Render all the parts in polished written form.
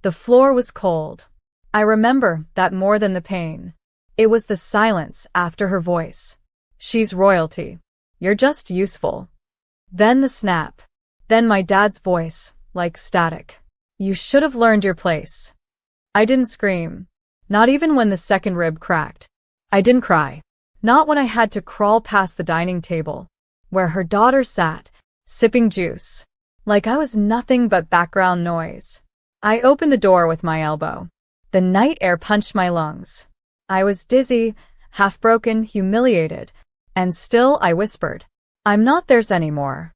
The floor was cold. I remember that more than the pain. It was the silence after her voice. She's royalty. You're just useful. Then the snap. Then my dad's voice, like static. You should have learned your place. I didn't scream. Not even when the second rib cracked. I didn't cry. Not when I had to crawl past the dining table, where her daughter sat, sipping juice, like I was nothing but background noise. I opened the door with my elbow. The night air punched my lungs. I was dizzy, half-broken, humiliated, and still I whispered, I'm not theirs anymore.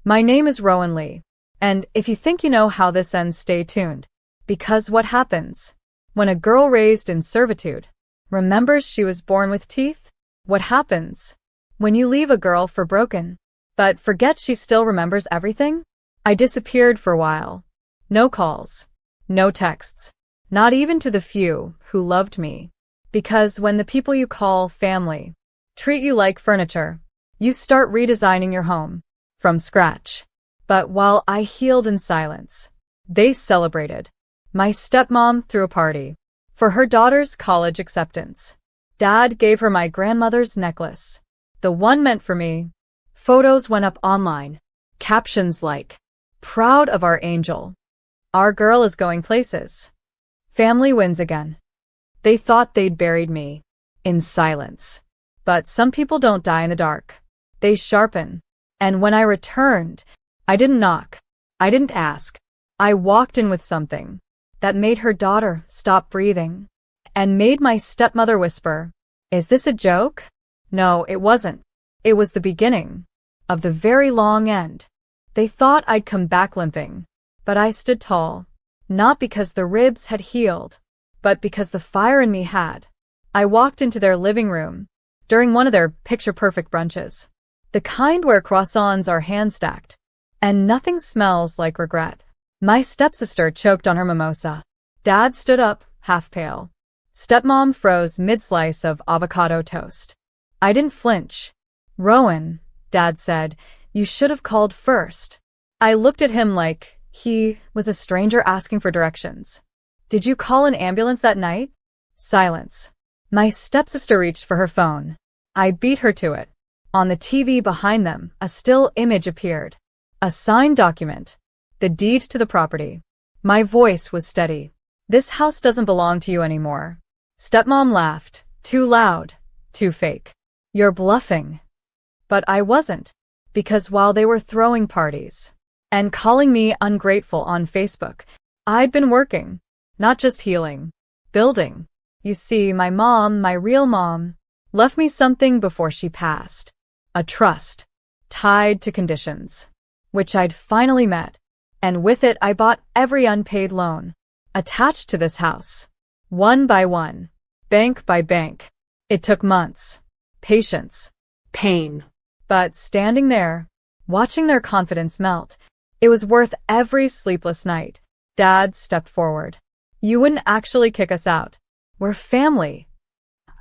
My name is Rowan Lee, and if you think you know how this ends, stay tuned, because what happens when a girl raised in servitude remembers she was born with teeth? What happens when you leave a girl for broken, but forget she still remembers everything? I disappeared for a while. No calls, no texts, not even to the few who loved me. Because when the people you call family treat you like furniture, you start redesigning your home from scratch. But while I healed in silence, they celebrated. My stepmom threw a party for her daughter's college acceptance. Dad gave her my grandmother's necklace, the one meant for me. Photos went up online, captions like, proud of our angel. Our girl is going places. Family wins again. They thought they'd buried me in silence. But some people don't die in the dark. They sharpen. And when I returned, I didn't knock. I didn't ask. I walked in with something that made her daughter stop breathing and made my stepmother whisper, is this a joke? No, it wasn't. It was the beginning of the very long end. They thought I'd come back limping, but I stood tall, not because the ribs had healed, but because the fire in me had. I walked into their living room during one of their picture-perfect brunches, the kind where croissants are hand-stacked, and nothing smells like regret. My stepsister choked on her mimosa. Dad stood up, half pale. Stepmom froze mid-slice of avocado toast. I didn't flinch. Rowan, Dad said, you should have called first. I looked at him like he was a stranger asking for directions. Did you call an ambulance that night? Silence. My stepsister reached for her phone. I beat her to it. On the TV behind them, a still image appeared. A signed document. The deed to the property. My voice was steady. This house doesn't belong to you anymore. Stepmom laughed. Too loud. Too fake. You're bluffing. But I wasn't. Because while they were throwing parties and calling me ungrateful on Facebook, I'd been working. Not just healing. Building. You see, my mom, my real mom, left me something before she passed. A trust. Tied to conditions. Which I'd finally met. And with it I bought every unpaid loan attached to this house. One by one. Bank by bank. It took months. Patience. Pain. But standing there, watching their confidence melt, it was worth every sleepless night. Dad stepped forward. You wouldn't actually kick us out. We're family.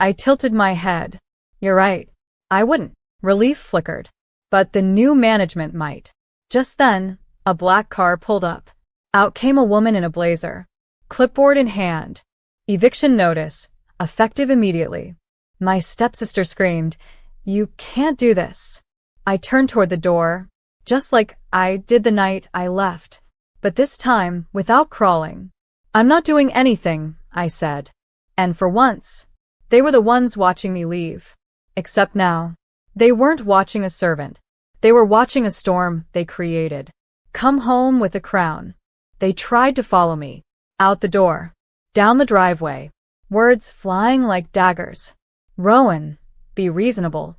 I tilted my head. You're right. I wouldn't. Relief flickered. But the new management might. Just then, a black car pulled up. Out came a woman in a blazer. Clipboard in hand. Eviction notice. Effective immediately. My stepsister screamed, You can't do this. I turned toward the door, just like I did the night I left. But this time, without crawling. I'm not doing anything, I said. And for once, they were the ones watching me leave. Except now, they weren't watching a servant. They were watching a storm they created. Come home with a crown. They tried to follow me. Out the door. Down the driveway. Words flying like daggers. Rowan, be reasonable.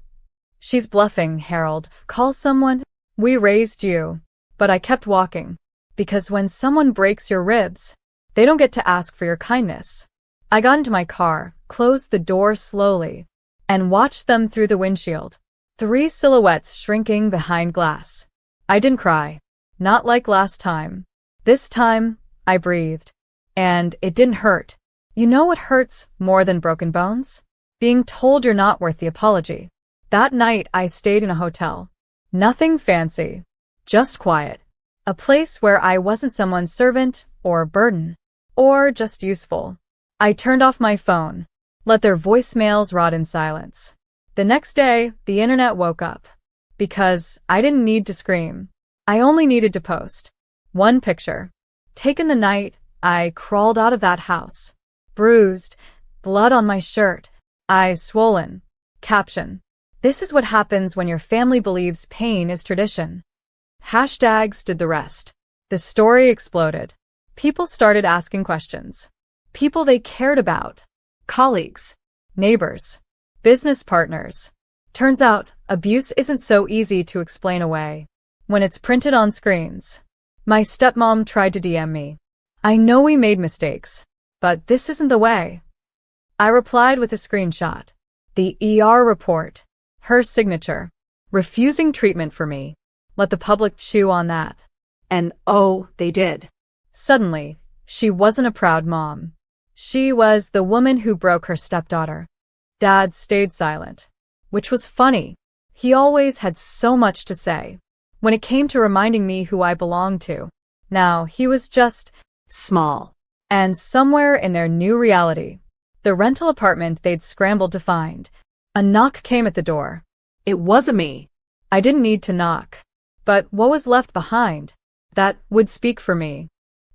She's bluffing, Harold. Call someone. We raised you. But I kept walking. Because when someone breaks your ribs, they don't get to ask for your kindness. I got into my car, closed the door slowly, and watched them through the windshield. 3 silhouettes shrinking behind glass. I didn't cry. Not like last time. This time, I breathed. And it didn't hurt. You know what hurts more than broken bones? Being told you're not worth the apology. That night, I stayed in a hotel. Nothing fancy. Just quiet. A place where I wasn't someone's servant or burden or just useful. I turned off my phone, let their voicemails rot in silence. The next day, the internet woke up. Because I didn't need to scream. I only needed to post one picture. Taken the night, I crawled out of that house. Bruised, blood on my shirt, eyes swollen. Caption: this is what happens when your family believes pain is tradition. Hashtags did the rest. The story exploded. People started asking questions. People they cared about. Colleagues, neighbors, business partners. Turns out, abuse isn't so easy to explain away when it's printed on screens. My stepmom tried to DM me. I know we made mistakes, but this isn't the way. I replied with a screenshot. The ER report. Her signature. Refusing treatment for me. Let the public chew on that. And oh, they did. Suddenly, she wasn't a proud mom. She was the woman who broke her stepdaughter. Dad stayed silent, which was funny. He always had so much to say when it came to reminding me who I belonged to. Now he was just small. And somewhere in their new reality, the rental apartment they'd scrambled to find, a knock came at the door. It wasn't me. I didn't need to knock. But what was left behind? That would speak for me.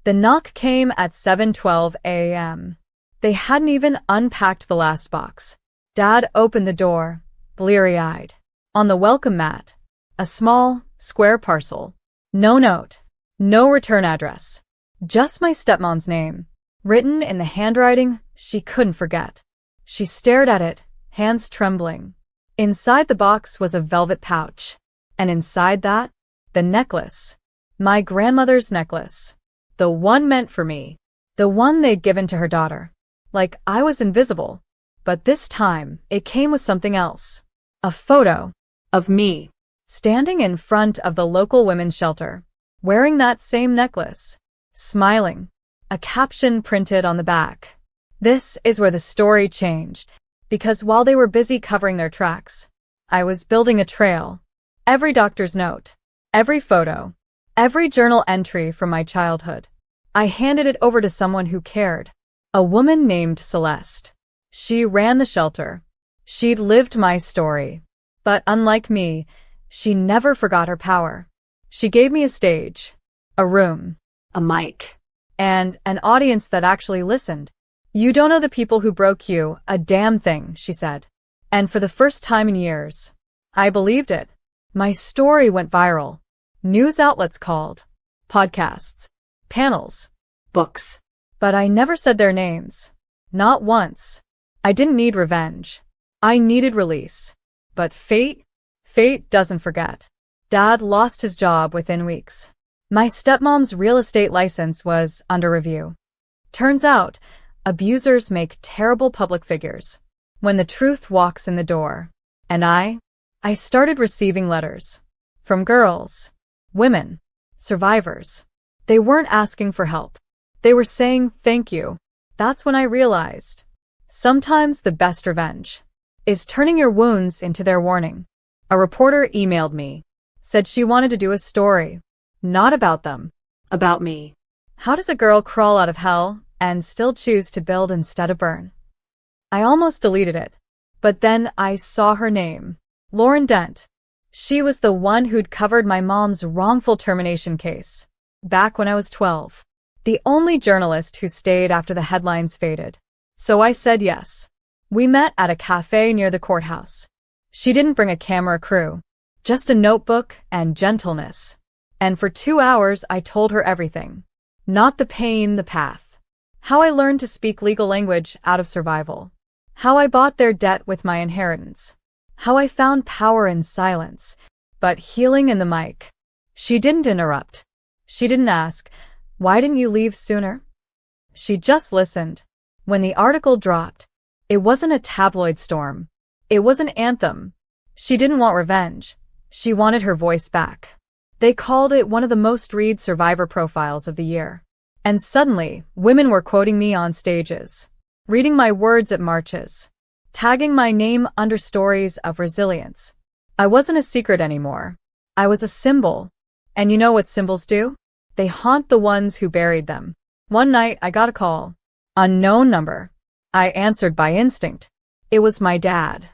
The knock came at 7:12 a.m. They hadn't even unpacked the last box. Dad opened the door, bleary-eyed. On the welcome mat, a small, square parcel. No note. No return address. Just my stepmom's name, written in the handwriting she couldn't forget. She stared at it, hands trembling. Inside the box was a velvet pouch. And inside that, the necklace. My grandmother's necklace. The one meant for me. The one they'd given to her daughter. Like I was invisible. But this time, it came with something else. A photo of me, standing in front of the local women's shelter, wearing that same necklace, smiling. A caption printed on the back. This is where the story changed, because while they were busy covering their tracks, I was building a trail. Every doctor's note, every photo, every journal entry from my childhood. I handed it over to someone who cared. A woman named Celeste. She ran the shelter. She'd lived my story. But unlike me, she never forgot her power. She gave me a stage, a room, a mic, and an audience that actually listened. You don't know the people who broke you a damn thing, she said. And for the first time in years, I believed it. My story went viral. News outlets called, podcasts, panels, books. But I never said their names. Not once. I didn't need revenge. I needed release. But fate doesn't forget. Dad lost his job within weeks. My stepmom's real estate license was under review. Turns out, abusers make terrible public figures when the truth walks in the door. And I started receiving letters from girls, women, survivors. They weren't asking for help. They were saying thank you. That's when I realized, sometimes the best revenge is turning your wounds into their warning. A reporter emailed me, said she wanted to do a story, not about them, about me. How does a girl crawl out of hell and still choose to build instead of burn? I almost deleted it, but then I saw her name, Lauren Dent. She was the one who'd covered my mom's wrongful termination case, back when I was 12. The only journalist who stayed after the headlines faded. So I said yes. We met at a cafe near the courthouse. She didn't bring a camera crew, just a notebook and gentleness. And for 2 hours I told her everything. Not the pain, the path. How I learned to speak legal language out of survival. How I bought their debt with my inheritance. How I found power in silence, but healing in the mic. She didn't interrupt. She didn't ask, why didn't you leave sooner? She just listened. When the article dropped, it wasn't a tabloid storm. It was an anthem. She didn't want revenge. She wanted her voice back. They called it one of the most read survivor profiles of the year. And suddenly, women were quoting me on stages, reading my words at marches, tagging my name under stories of resilience. I wasn't a secret anymore. I was a symbol. And you know what symbols do? They haunt the ones who buried them. One night, I got a call. Unknown number. I answered by instinct. It was my dad.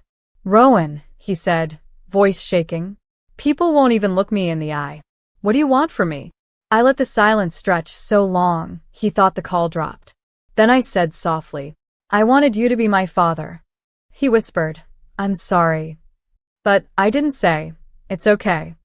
"Rowan," he said, voice shaking. "People won't even look me in the eye. What do you want from me?" I let the silence stretch so long, he thought the call dropped. Then I said softly, "I wanted you to be my father." He whispered, "I'm sorry." But I didn't say, "It's okay."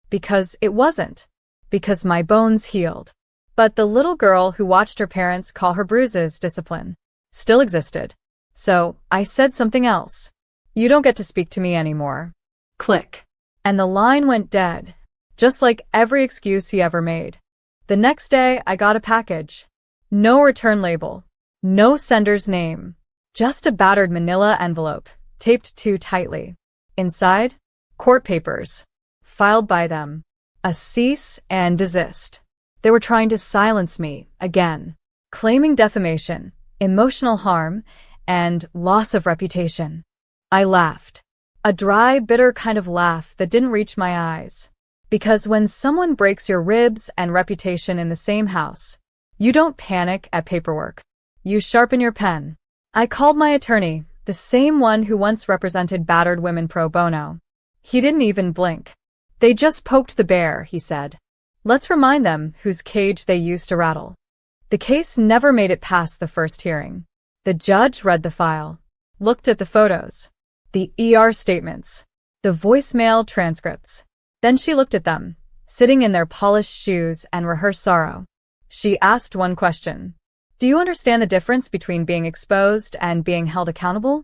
Because it wasn't. Because my bones healed. But the little girl who watched her parents call her bruises discipline still existed. So I said something else. "You don't get to speak to me anymore." Click. And the line went dead, just like every excuse he ever made. The next day, I got a package. No return label. No sender's name. Just a battered manila envelope, taped too tightly. Inside, court papers. Filed by them. A cease and desist. They were trying to silence me, again. Claiming defamation, emotional harm, and loss of reputation. I laughed. A dry, bitter kind of laugh that didn't reach my eyes. Because when someone breaks your ribs and reputation in the same house, you don't panic at paperwork. You sharpen your pen. I called my attorney, the same one who once represented battered women pro bono. He didn't even blink. "They just poked the bear," he said. "Let's remind them whose cage they used to rattle." The case never made it past the first hearing. The judge read the file, looked at the photos, the ER statements, the voicemail transcripts. Then she looked at them, sitting in their polished shoes and rehearsed sorrow. She asked one question. "Do you understand the difference between being exposed and being held accountable?"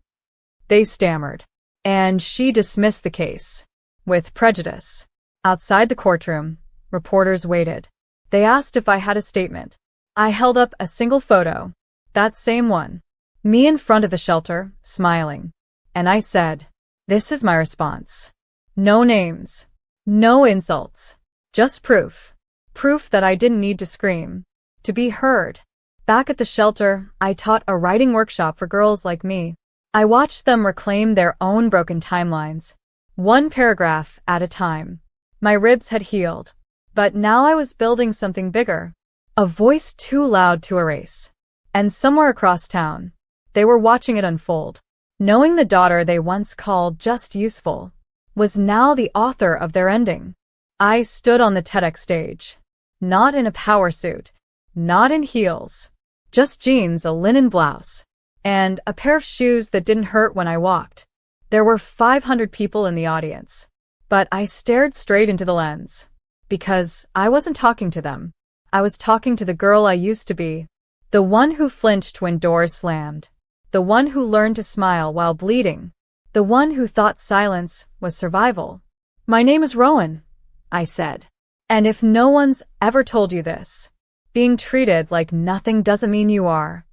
They stammered. And she dismissed the case. With prejudice. Outside the courtroom, reporters waited. They asked if I had a statement. I held up a single photo. That same one. Me in front of the shelter, smiling. And I said, "This is my response. No names. No insults. Just proof. Proof that I didn't need to scream. To be heard." Back at the shelter, I taught a writing workshop for girls like me. I watched them reclaim their own broken timelines. One paragraph at a time. My ribs had healed. But now I was building something bigger. A voice too loud to erase. And somewhere across town, they were watching it unfold. Knowing the daughter they once called just useful was now the author of their ending. I stood on the TEDx stage. Not in a power suit. Not in heels. Just jeans, a linen blouse, and a pair of shoes that didn't hurt when I walked. There were 500 people in the audience. But I stared straight into the lens. Because I wasn't talking to them. I was talking to the girl I used to be. The one who flinched when doors slammed. The one who learned to smile while bleeding. The one who thought silence was survival. "My name is Rowan," I said. "And if no one's ever told you this, being treated like nothing doesn't mean you are."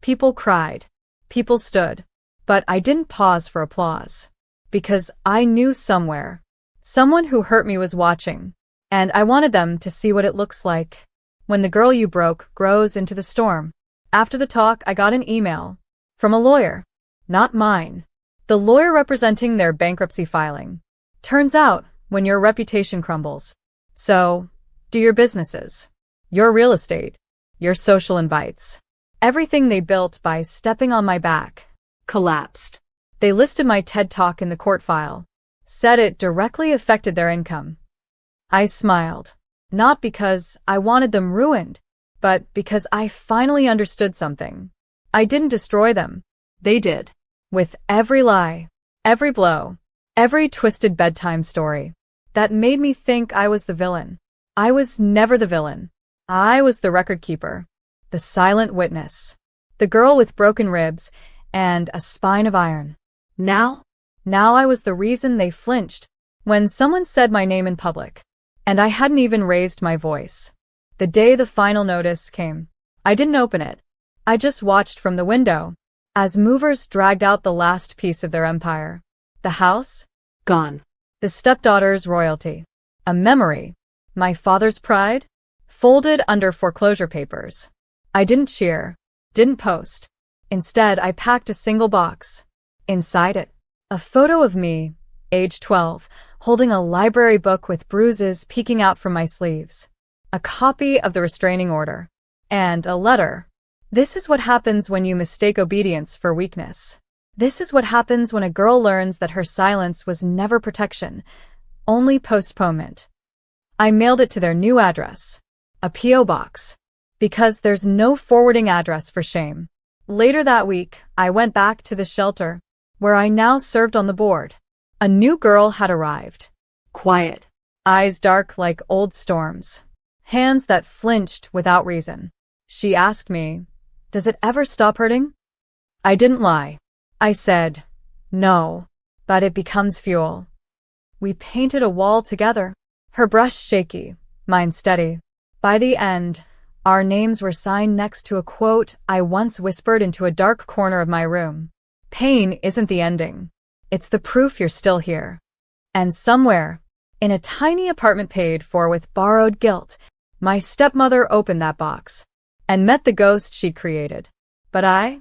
People cried. People stood. But I didn't pause for applause. Because I knew somewhere, someone who hurt me was watching. And I wanted them to see what it looks like when the girl you broke grows into the storm. After the talk, I got an email from a lawyer. Not mine. The lawyer representing their bankruptcy filing. Turns out, when your reputation crumbles, so do your businesses, your real estate, your social invites. Everything they built by stepping on my back collapsed. They listed my TED Talk in the court file, said it directly affected their income. I smiled, not because I wanted them ruined, but because I finally understood something. I didn't destroy them. They did. With every lie, every blow, every twisted bedtime story that made me think I was the villain. I was never the villain. I was the record keeper, the silent witness, the girl with broken ribs and a spine of iron. Now I was the reason they flinched when someone said my name in public. And I hadn't even raised my voice. The day the final notice came, I didn't open it. I just watched from the window as movers dragged out the last piece of their empire. The house? Gone. The stepdaughter's royalty. A memory. My father's pride? Folded under foreclosure papers. I didn't cheer. Didn't post. Instead, I packed a single box. Inside it, a photo of me, age 12, holding a library book with bruises peeking out from my sleeves. A copy of the restraining order. and a letter. This is what happens when you mistake obedience for weakness. This is what happens when a girl learns that her silence was never protection, only postponement. I mailed it to their new address, a P.O. box, because there's no forwarding address for shame. Later that week, I went back to the shelter, where I now served on the board. A new girl had arrived. Quiet. Eyes dark like old storms. Hands that flinched without reason. She asked me, "Does it ever stop hurting?" I didn't lie. I said, "No, but it becomes fuel." We painted a wall together. Her brush shaky, mine steady. By the end, our names were signed next to a quote I once whispered into a dark corner of my room. Pain isn't the ending. It's the proof you're still here. And somewhere, in a tiny apartment paid for with borrowed guilt, my stepmother opened that box and met the ghost she'd created. But I